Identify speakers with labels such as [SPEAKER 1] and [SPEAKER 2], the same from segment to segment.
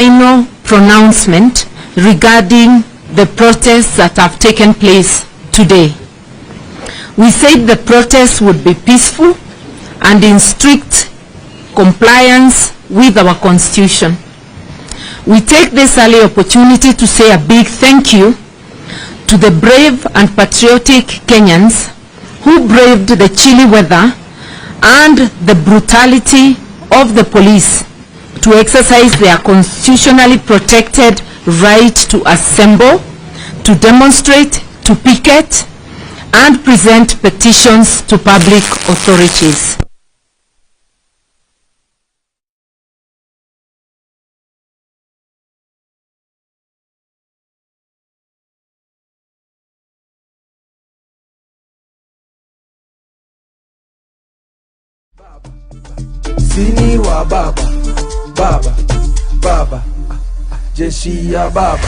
[SPEAKER 1] final pronouncement regarding the protests that have taken place today. We said the protests would be peaceful and in strict compliance with our constitution. We take this early opportunity to say a big thank you to the brave and patriotic Kenyans who braved the chilly weather and the brutality of the police to exercise their constitutionally protected right to assemble, to demonstrate, to picket, and present petitions to public authorities.
[SPEAKER 2] Sini wa baba, baba, baba, jeshi ya baba.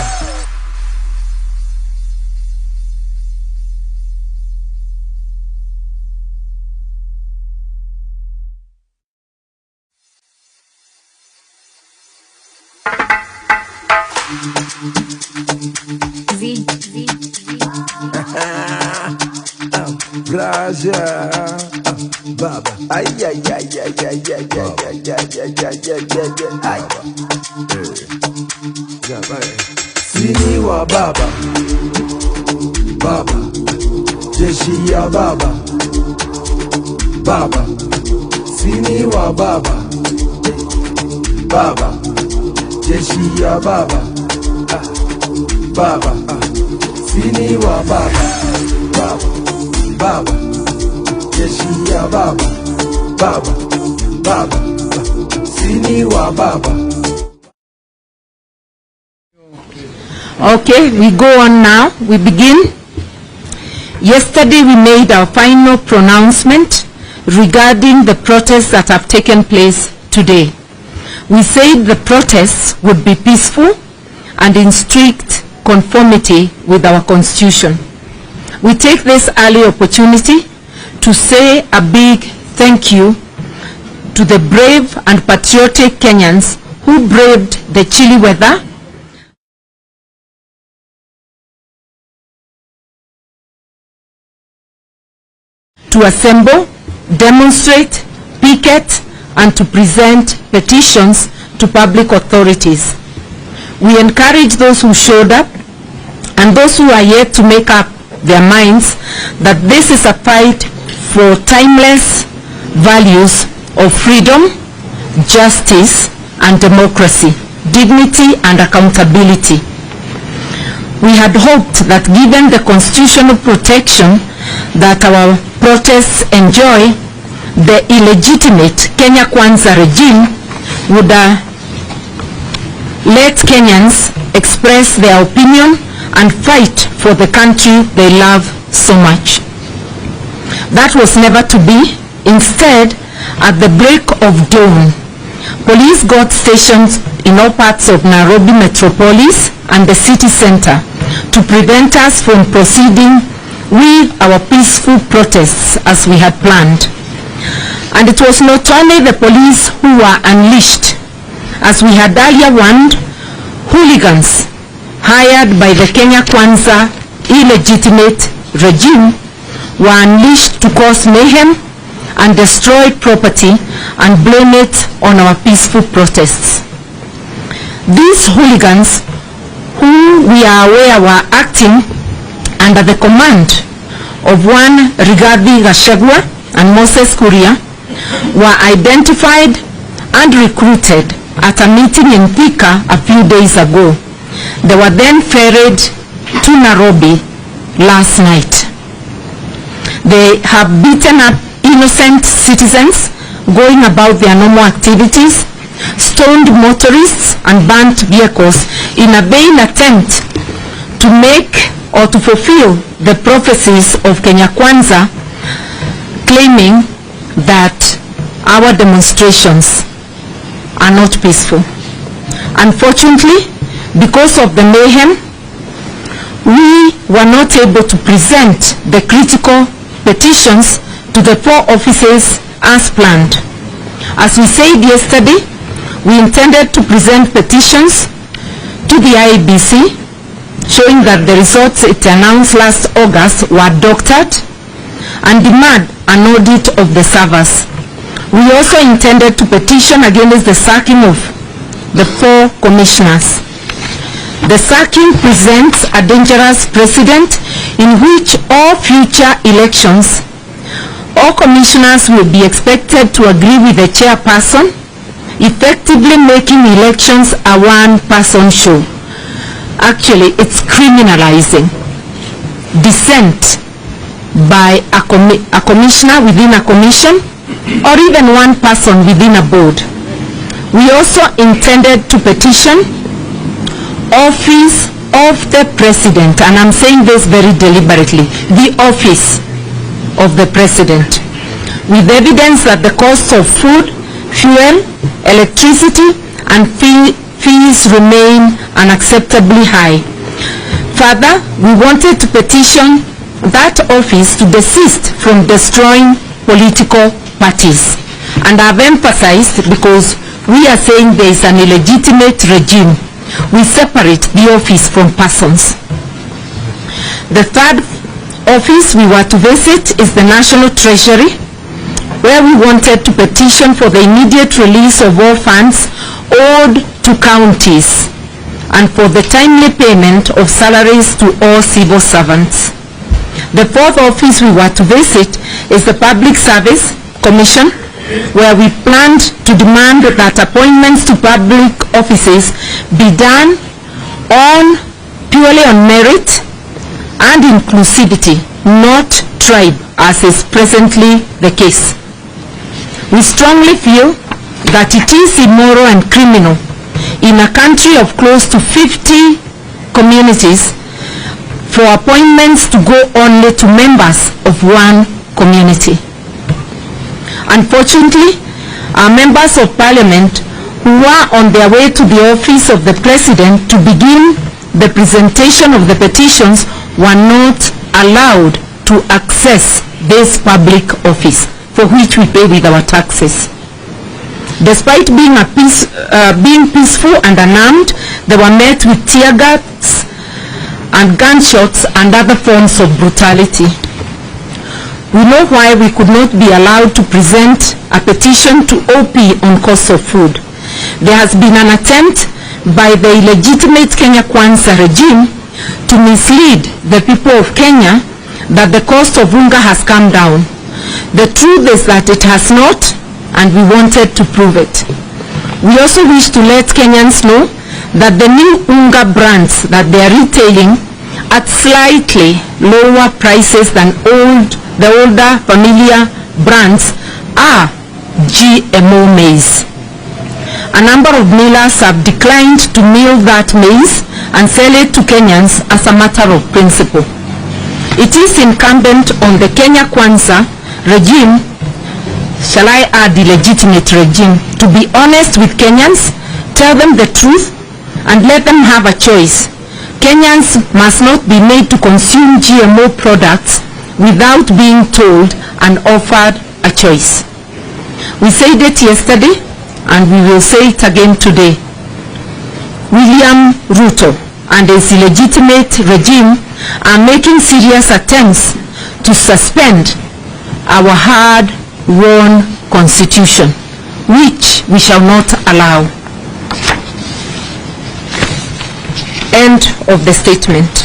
[SPEAKER 2] Braja, baba, ay ay ay ay ay ay ay ay ay. Sini wa baba, baba, jeshi ya baba, baba, sini wa baba, baba, jeshi ya baba, baba, sini wa baba, baba, baba, jeshi ya baba, baba, baba, sini wa baba.
[SPEAKER 1] Okay, we go on now. We begin. Yesterday we made our final pronouncement regarding the protests that have taken place today. We said the protests would be peaceful and in strict conformity with our constitution. We take this early opportunity to say a big thank you to the brave and patriotic Kenyans who braved the chilly weather to assemble, demonstrate, picket, and to present petitions to public authorities. We encourage those who showed up and those who are yet to make up their minds that this is a fight for timeless values of freedom, justice, and democracy, dignity, and accountability. We had hoped that given the constitutional protection that our protests enjoy, the illegitimate Kenya Kwanza regime would let Kenyans express their opinion and fight for the country they love so much. That was never to be. Instead, at the break of dawn, police got stationed in all parts of Nairobi metropolis and the city center to prevent us from proceeding with our peaceful protests as we had planned. And it was not only the police who were unleashed. As we had earlier warned, hooligans hired by the Kenya Kwanza illegitimate regime were unleashed to cause mayhem and destroy property and blame it on our peaceful protests. These hooligans, who we are aware were acting under the command of one Rigathi Gachagua and Moses Kuria, were identified and recruited at a meeting in Thika a few days ago. They were then ferried to Nairobi last night. They have beaten up innocent citizens going about their normal activities, stoned motorists and burnt vehicles in a vain attempt to make or to fulfill the prophecies of Kenya Kwanza, claiming that our demonstrations are not peaceful. Unfortunately, because of the mayhem, we were not able to present the critical petitions to the four offices as planned. As we said yesterday, we intended to present petitions to the IEBC showing that the results it announced last August were doctored and demand an audit of the servers. We also intended to petition against the sacking of the 4 commissioners. The sacking presents a dangerous precedent in which all future elections, all commissioners will be expected to agree with the chairperson, effectively making elections a one-person show. Actually, it's criminalizing dissent by a commissioner within a commission or even one person within a board. We also intended to petition office of the president, and I'm saying this very deliberately, the office of the president, with evidence that the cost of food, fuel, electricity, and fees remain unacceptably high. Further, we wanted to petition that office to desist from destroying political parties. And I've emphasized, because we are saying there is an illegitimate regime, we separate the office from persons. The third office we were to visit is the National Treasury, where we wanted to petition for the immediate release of all funds owed to counties and for the timely payment of salaries to all civil servants. The fourth office we were to visit is the Public Service Commission, where we planned to demand that appointments to public offices be done purely on merit and inclusivity, not tribe, as is presently the case. We strongly feel that it is immoral and criminal in a country of close to 50 communities for appointments to go only to members of one community. Unfortunately, our members of parliament who were on their way to the office of the president to begin the presentation of the petitions were not allowed to access this public office, for which we pay with our taxes. Despite being peaceful and unarmed, they were met with tear gas and gunshots and other forms of brutality. We know why we could not be allowed to present a petition to OP on cost of food. There has been an attempt by the illegitimate Kenya Kwanza regime to mislead the people of Kenya that the cost of unga has come down. The truth is that it has not, and we wanted to prove it. We also wish to let Kenyans know that the new unga brands that they are retailing at slightly lower prices than the older familiar brands are GMO maize. A number of millers have declined to mill that maize and sell it to Kenyans as a matter of principle. It is incumbent on the Kenya Kwanza regime, shall I add illegitimate regime, to be honest with Kenyans, tell them the truth, and let them have a choice. Kenyans must not be made to consume GMO products without being told and offered a choice. We said it yesterday, and we will say it again today. William Ruto and his illegitimate regime are making serious attempts to suspend our hard-won constitution, which we shall not allow. End of the statement.